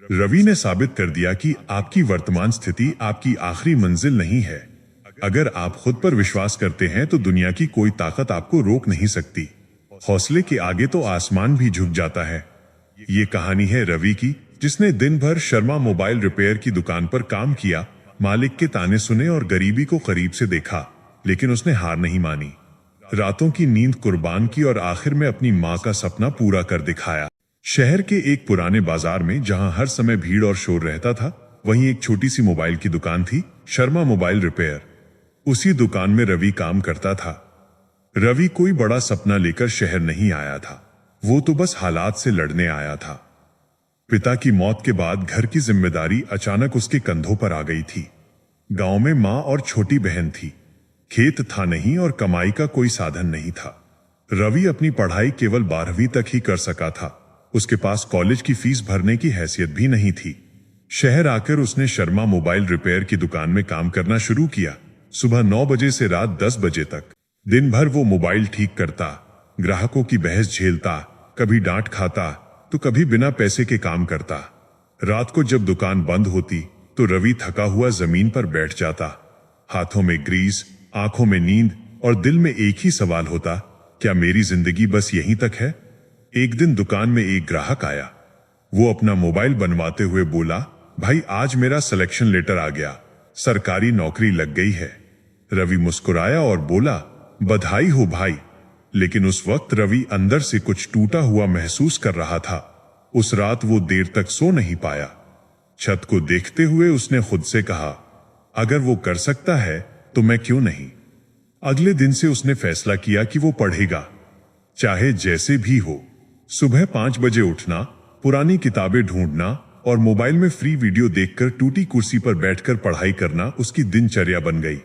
रवि ने साबित कर दिया कि आपकी वर्तमान स्थिति आपकी आखिरी मंजिल नहीं है। अगर आप खुद पर विश्वास करते हैं तो दुनिया की कोई ताकत आपको रोक नहीं सकती। हौसले के आगे तो आसमान भी झुक जाता है। ये कहानी है रवि की, जिसने दिन भर शर्मा मोबाइल रिपेयर की दुकान पर काम किया, मालिक के ताने सुने और गरीबी को करीब से देखा, लेकिन उसने हार नहीं मानी। रातों की नींद कुर्बान की और आखिर में अपनी माँ का सपना पूरा कर दिखाया। शहर के एक पुराने बाजार में जहां हर समय भीड़ और शोर रहता था, वहीं एक छोटी सी मोबाइल की दुकान थी, शर्मा मोबाइल रिपेयर। उसी दुकान में रवि काम करता था। रवि कोई बड़ा सपना लेकर शहर नहीं आया था, वो तो बस हालात से लड़ने आया था। पिता की मौत के बाद घर की जिम्मेदारी अचानक उसके कंधों पर आ गई थी। गांव में माँ और छोटी बहन थी, खेत था नहीं और कमाई का कोई साधन नहीं था। रवि अपनी पढ़ाई केवल 12वीं तक ही कर सका था। उसके पास कॉलेज की फीस भरने की हैसियत भी नहीं थी। शहर आकर उसने शर्मा मोबाइल रिपेयर की दुकान में काम करना शुरू किया। सुबह 9 बजे से रात 10 बजे तक दिन भर वो मोबाइल ठीक करता, ग्राहकों की बहस झेलता, कभी डांट खाता तो कभी बिना पैसे के काम करता। रात को जब दुकान बंद होती तो रवि थका हुआ जमीन पर बैठ जाता। हाथों में ग्रीस, आंखों में नींद और दिल में एक ही सवाल होता, क्या मेरी जिंदगी बस यहीं तक है? एक दिन दुकान में एक ग्राहक आया। वो अपना मोबाइल बनवाते हुए बोला, भाई आज मेरा सिलेक्शन लेटर आ गया, सरकारी नौकरी लग गई है। रवि मुस्कुराया और बोला, बधाई हो भाई। लेकिन उस वक्त रवि अंदर से कुछ टूटा हुआ महसूस कर रहा था। उस रात वो देर तक सो नहीं पाया। छत को देखते हुए उसने खुद से कहा, अगर वो कर सकता है तो मैं क्यों नहीं। अगले दिन से उसने फैसला किया कि वो पढ़ेगा, चाहे जैसे भी हो। सुबह 5 बजे उठना, पुरानी किताबें ढूंढना और मोबाइल में फ्री वीडियो देखकर टूटी कुर्सी पर बैठकर पढ़ाई करना उसकी दिनचर्या बन गई।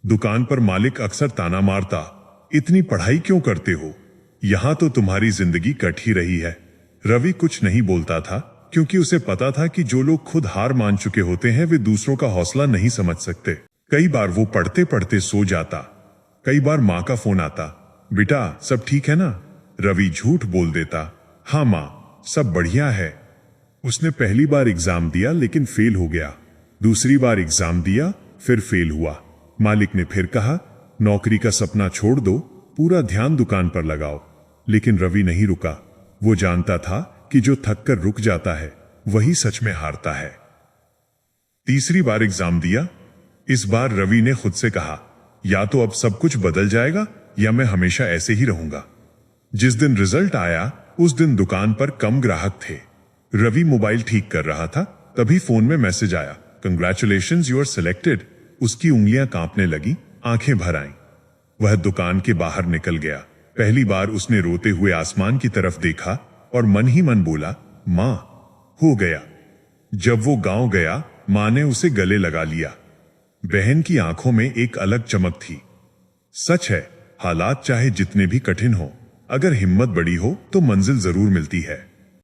दुकान पर मालिक अक्सर ताना मारता, इतनी पढ़ाई क्यों करते हो, यहां तो तुम्हारी जिंदगी कट ही रही है। रवि कुछ नहीं बोलता था, क्योंकि उसे पता था कि जो लोग खुद हार मान चुके होते हैं वे दूसरों का हौसला नहीं समझ सकते। कई बार वो पढ़ते पढ़ते सो जाता। कई बार माँ का फोन आता, बेटा सब ठीक है ना? रवि झूठ बोल देता, हाँ माँ सब बढ़िया है। उसने पहली बार एग्जाम दिया लेकिन फेल हो गया। दूसरी बार एग्जाम दिया, फिर फेल हुआ। मालिक ने फिर कहा, नौकरी का सपना छोड़ दो, पूरा ध्यान दुकान पर लगाओ। लेकिन रवि नहीं रुका। वो जानता था कि जो थक कर रुक जाता है वही सच में हारता है। तीसरी बार एग्जाम दिया। इस बार रवि ने खुद से कहा, या तो अब सब कुछ बदल जाएगा या मैं हमेशा ऐसे ही रहूंगा। जिस दिन रिजल्ट आया उस दिन दुकान पर कम ग्राहक थे। रवि मोबाइल ठीक कर रहा था, तभी फोन में मैसेज आया, कंग्रेचुलेशंस यू आर सिलेक्टेड। उसकी उंगलियां कांपने लगी, आंखें भर आईं। वह दुकान के बाहर निकल गया। पहली बार उसने रोते हुए आसमान की तरफ देखा और मन ही मन बोला, मां हो गया। जब वो गांव गया, मां ने उसे गले लगा लिया। बहन की आंखों में एक अलग चमक थी। सच है, हालात चाहे जितने भी कठिन हो, अगर हिम्मत बड़ी हो तो मंजिल जरूर मिलती है।